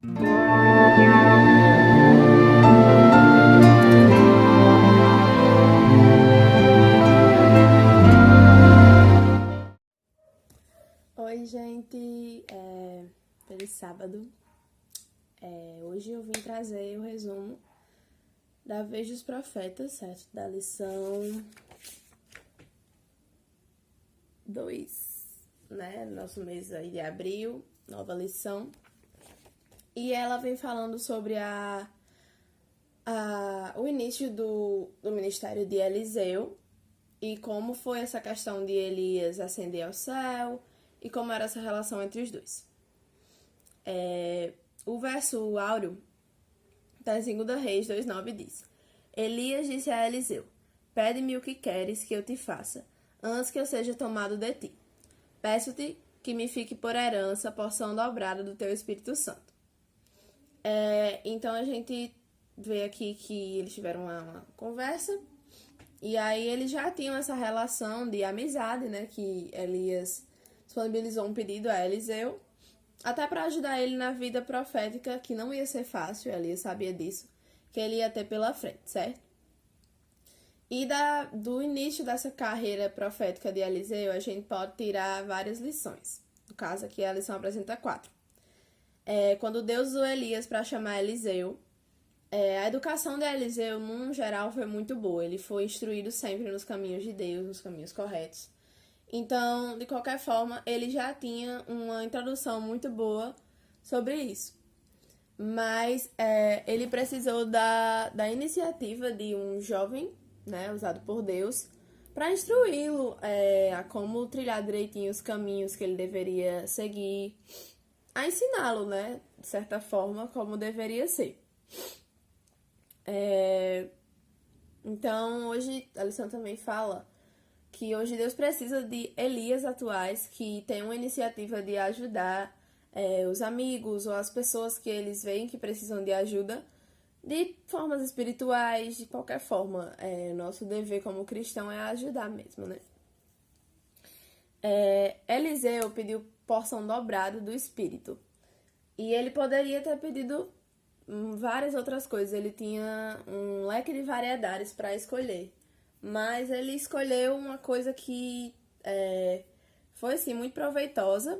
Oi, gente, feliz sábado. Hoje eu vim trazer o resumo da Vez dos Profetas, certo? Da lição 2, né? Nosso mês aí de abril, nova lição. E ela vem falando sobre o início do ministério de Eliseu e como foi essa questão de Elias ascender ao céu e como era essa relação entre os dois. O verso áureo está em 2 Reis 2,9 diz: Elias disse a Eliseu: Pede-me o que queres que eu te faça, antes que eu seja tomado de ti. Peço-te que me fique por herança a porção dobrada do teu Espírito Santo. Então a gente vê aqui que eles tiveram uma conversa, e aí eles já tinham essa relação de amizade, né? Que Elias disponibilizou um pedido a Eliseu, até para ajudar ele na vida profética, que não ia ser fácil, Elias sabia disso, que ele ia ter pela frente, certo? E do início dessa carreira profética de Eliseu, a gente pode tirar várias lições. No caso aqui, a lição apresenta 4. Quando Deus usou Elias para chamar Eliseu, a educação de Eliseu, num geral, foi muito boa. Ele foi instruído sempre nos caminhos de Deus, nos caminhos corretos. Então, de qualquer forma, ele já tinha uma introdução muito boa sobre isso. Mas ele precisou da iniciativa de um jovem, né, usado por Deus, para instruí-lo a como trilhar direitinho os caminhos que ele deveria seguir, a ensiná-lo, né, de certa forma, como deveria ser. Então, hoje a lição também fala que hoje Deus precisa de Elias atuais que tenham uma iniciativa de ajudar os amigos ou as pessoas que eles veem que precisam de ajuda de formas espirituais, de qualquer forma. Nosso dever como cristão é ajudar mesmo, né? Eliseu pediu porção dobrada do Espírito. E ele poderia ter pedido várias outras coisas. Ele tinha um leque de variedades para escolher. Mas ele escolheu uma coisa que foi, assim, muito proveitosa.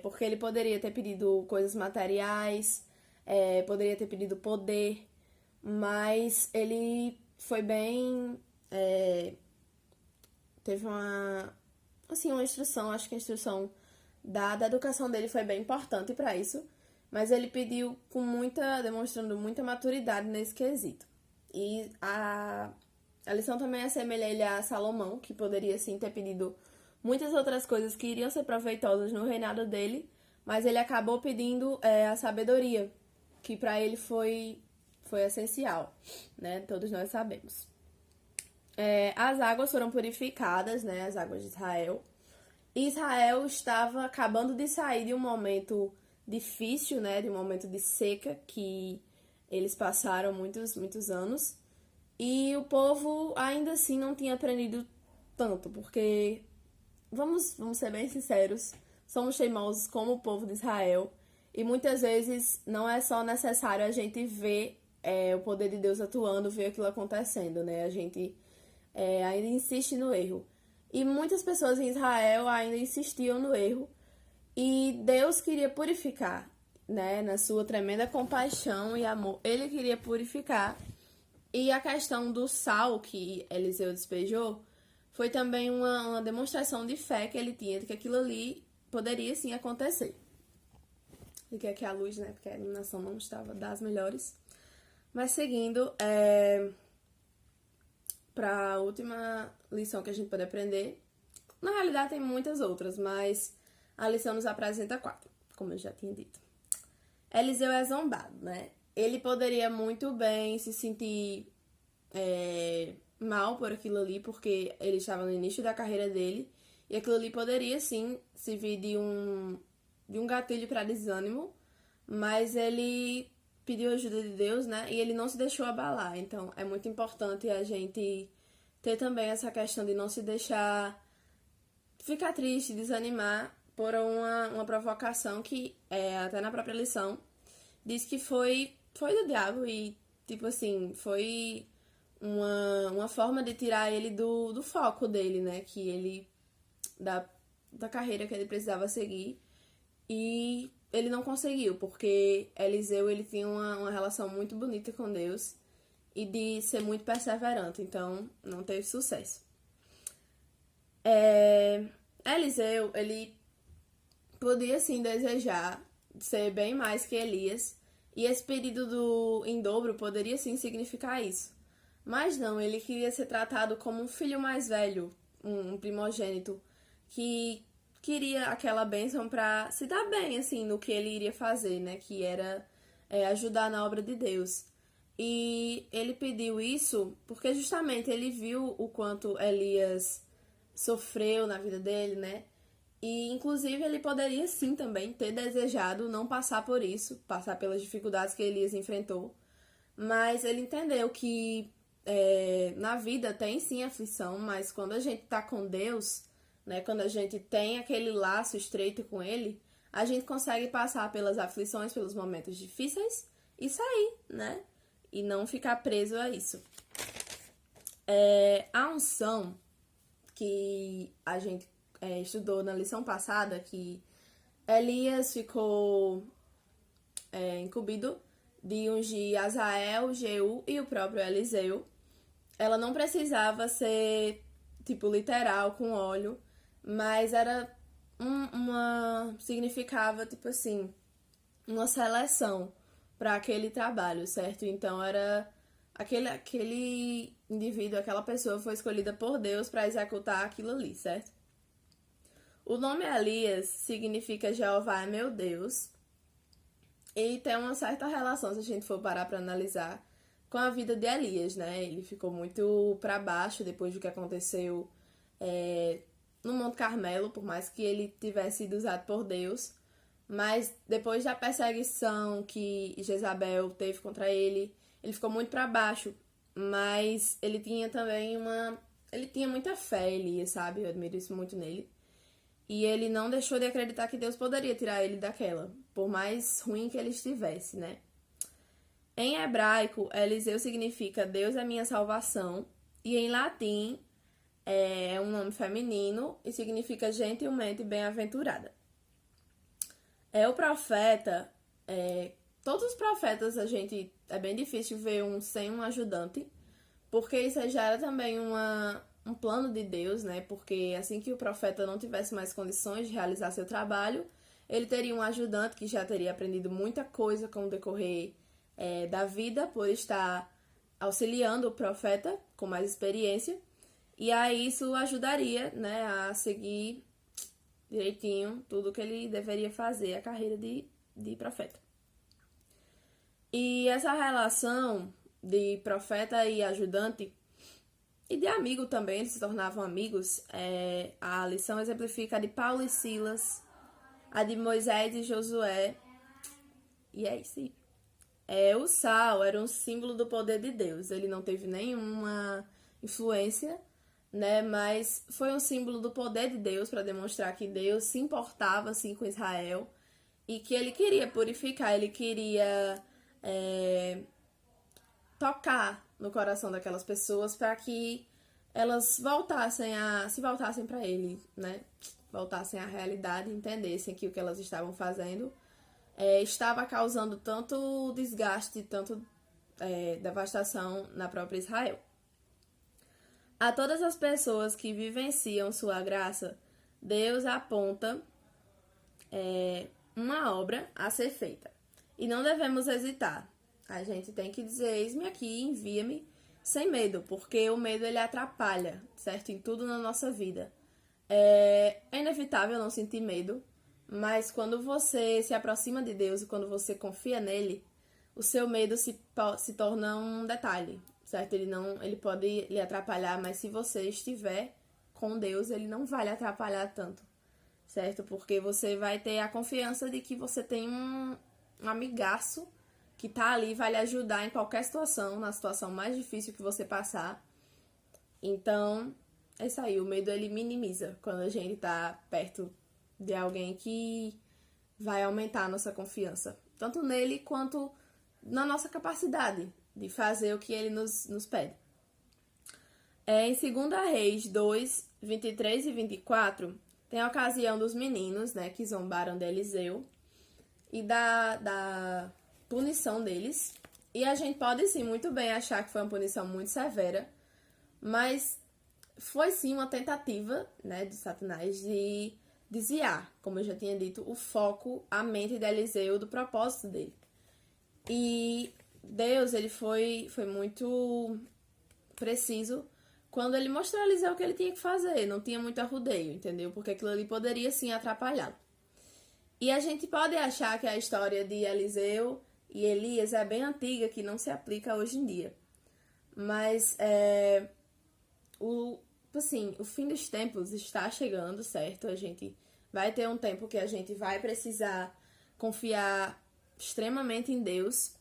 Porque ele poderia ter pedido coisas materiais, poderia ter pedido poder. Mas ele foi bem... teve uma instrução, acho que a instrução da educação dele foi bem importante para isso, mas ele pediu demonstrando muita maturidade nesse quesito. E a lição também assemelha ele a Salomão, que poderia sim ter pedido muitas outras coisas que iriam ser proveitosas no reinado dele, mas ele acabou pedindo a sabedoria, que para ele foi essencial, né? Todos nós sabemos. As águas foram purificadas, né? As águas de Israel. Israel estava acabando de sair de um momento difícil, né? De um momento de seca que eles passaram muitos anos. E o povo ainda assim não tinha aprendido tanto, porque, vamos ser bem sinceros, somos teimosos como o povo de Israel. E muitas vezes não é só necessário a gente ver o poder de Deus atuando, ver aquilo acontecendo, né? A gente ainda insiste no erro. E muitas pessoas em Israel ainda insistiam no erro. E Deus queria purificar, né? Na sua tremenda compaixão e amor, ele queria purificar. E a questão do sal que Eliseu despejou foi também uma demonstração de fé que ele tinha, de que aquilo ali poderia sim acontecer. Liguei aqui a luz, né? Porque a iluminação não estava das melhores. Mas seguindo, para a última lição que a gente pode aprender. Na realidade tem muitas outras, mas a lição nos apresenta 4, como eu já tinha dito. Eliseu é zombado, né? Ele poderia muito bem se sentir mal por aquilo ali, porque ele estava no início da carreira dele, e aquilo ali poderia sim servir de um gatilho para desânimo, mas ele pediu ajuda de Deus, né? E ele não se deixou abalar. Então, é muito importante a gente ter também essa questão de não se deixar ficar triste, desanimar por uma provocação que, até na própria lição, diz que foi do diabo e, tipo assim, foi uma forma de tirar ele do foco dele, né? Que ele, da carreira que ele precisava seguir. E ele não conseguiu, porque Eliseu, ele tinha uma relação muito bonita com Deus e de ser muito perseverante, então não teve sucesso. Eliseu, ele podia sim desejar ser bem mais que Elias, e esse pedido em dobro poderia sim significar isso. Mas não, ele queria ser tratado como um filho mais velho, um primogênito, que queria aquela bênção para se dar bem, assim, no que ele iria fazer, né? Que era ajudar na obra de Deus. E ele pediu isso porque justamente ele viu o quanto Elias sofreu na vida dele, né? E inclusive ele poderia sim também ter desejado não passar por isso, passar pelas dificuldades que Elias enfrentou. Mas ele entendeu que na vida tem sim aflição, mas quando a gente tá com Deus, né, quando a gente tem aquele laço estreito com Ele, a gente consegue passar pelas aflições, pelos momentos difíceis e sair, né? E não ficar preso a isso. A unção que a gente estudou na lição passada, que Elias ficou incumbido de ungir Azael, Jeú e o próprio Eliseu. Ela não precisava ser, tipo, literal, com óleo, mas era significava, tipo assim, uma seleção para aquele trabalho, certo? Então era aquele indivíduo, aquela pessoa foi escolhida por Deus para executar aquilo ali, certo? O nome Elias significa Jeová é meu Deus, e tem uma certa relação, se a gente for parar para analisar, com a vida de Elias, né? Ele ficou muito para baixo depois do que aconteceu no Monte Carmelo, por mais que ele tivesse sido usado por Deus. Mas depois da perseguição que Jezabel teve contra ele, ele ficou muito para baixo. Mas ele tinha também ele tinha muita fé, Elias, sabe? Eu admiro isso muito nele. E ele não deixou de acreditar que Deus poderia tirar ele daquela, por mais ruim que ele estivesse, né? Em hebraico, Eliseu significa Deus é minha salvação. E em latim, é um nome feminino e significa gentilmente bem-aventurada. O profeta, todos os profetas é bem difícil ver um sem um ajudante, porque isso já era também um plano de Deus, né? Porque assim que o profeta não tivesse mais condições de realizar seu trabalho, ele teria um ajudante que já teria aprendido muita coisa com o decorrer da vida, por estar auxiliando o profeta com mais experiência. E aí isso ajudaria, né, a seguir direitinho tudo que ele deveria fazer, a carreira de profeta. E essa relação de profeta e ajudante, e de amigo também, eles se tornavam amigos, a lição exemplifica a de Paulo e Silas, a de Moisés e Josué, e é isso aí. O sal era um símbolo do poder de Deus, ele não teve nenhuma influência, né? Mas foi um símbolo do poder de Deus para demonstrar que Deus se importava assim com Israel e que ele queria purificar, ele queria tocar no coração daquelas pessoas para que elas se voltassem para ele, né? Voltassem à realidade, entendessem que o que elas estavam fazendo estava causando tanto desgaste, tanto devastação na própria Israel. A todas as pessoas que vivenciam sua graça, Deus aponta uma obra a ser feita. E não devemos hesitar. A gente tem que dizer, eis-me aqui, envia-me, sem medo, porque o medo ele atrapalha, certo? Em tudo na nossa vida. É inevitável não sentir medo, mas quando você se aproxima de Deus e quando você confia nele, o seu medo se torna um detalhe, certo? Ele pode lhe atrapalhar, mas se você estiver com Deus, ele não vai lhe atrapalhar tanto, certo? Porque você vai ter a confiança de que você tem um amigaço que tá ali, vai lhe ajudar em qualquer situação, na situação mais difícil que você passar. Então, é isso aí, o medo ele minimiza quando a gente tá perto de alguém que vai aumentar a nossa confiança, tanto nele quanto na nossa capacidade de fazer o que ele nos pede. Em 2 Reis 2, 23 e 24, tem a ocasião dos meninos, né, que zombaram de Eliseu e da punição deles. E a gente pode sim muito bem achar que foi uma punição muito severa, mas foi sim uma tentativa, né, de Satanás de desviar, como eu já tinha dito, o foco, a mente de Eliseu do propósito dele. E Deus, ele foi muito preciso quando ele mostrou a Eliseu o que ele tinha que fazer. Não tinha muito arrudeio, entendeu? Porque aquilo ali poderia sim atrapalhá-lo. E a gente pode achar que a história de Eliseu e Elias é bem antiga, que não se aplica hoje em dia. Mas o fim dos tempos está chegando, certo? A gente vai ter um tempo que a gente vai precisar confiar extremamente em Deus.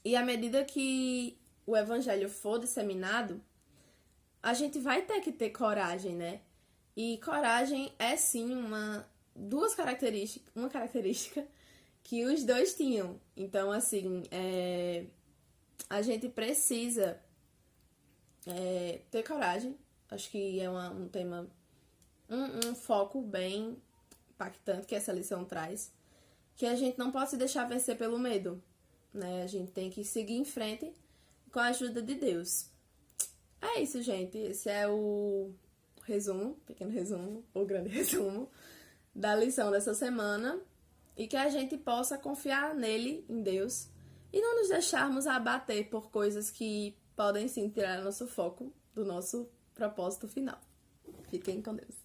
E à medida que o evangelho for disseminado, a gente vai ter que ter coragem, né? E coragem é sim uma característica que os dois tinham. Então, assim, a gente precisa ter coragem. Acho que é um tema, um foco bem impactante que essa lição traz. Que a gente não pode se deixar vencer pelo medo, né? A gente tem que seguir em frente com a ajuda de Deus. É isso, gente. Esse é o resumo, pequeno resumo, ou grande resumo, da lição dessa semana. E que a gente possa confiar nele, em Deus, e não nos deixarmos abater por coisas que podem sim tirar nosso foco do nosso propósito final. Fiquem com Deus.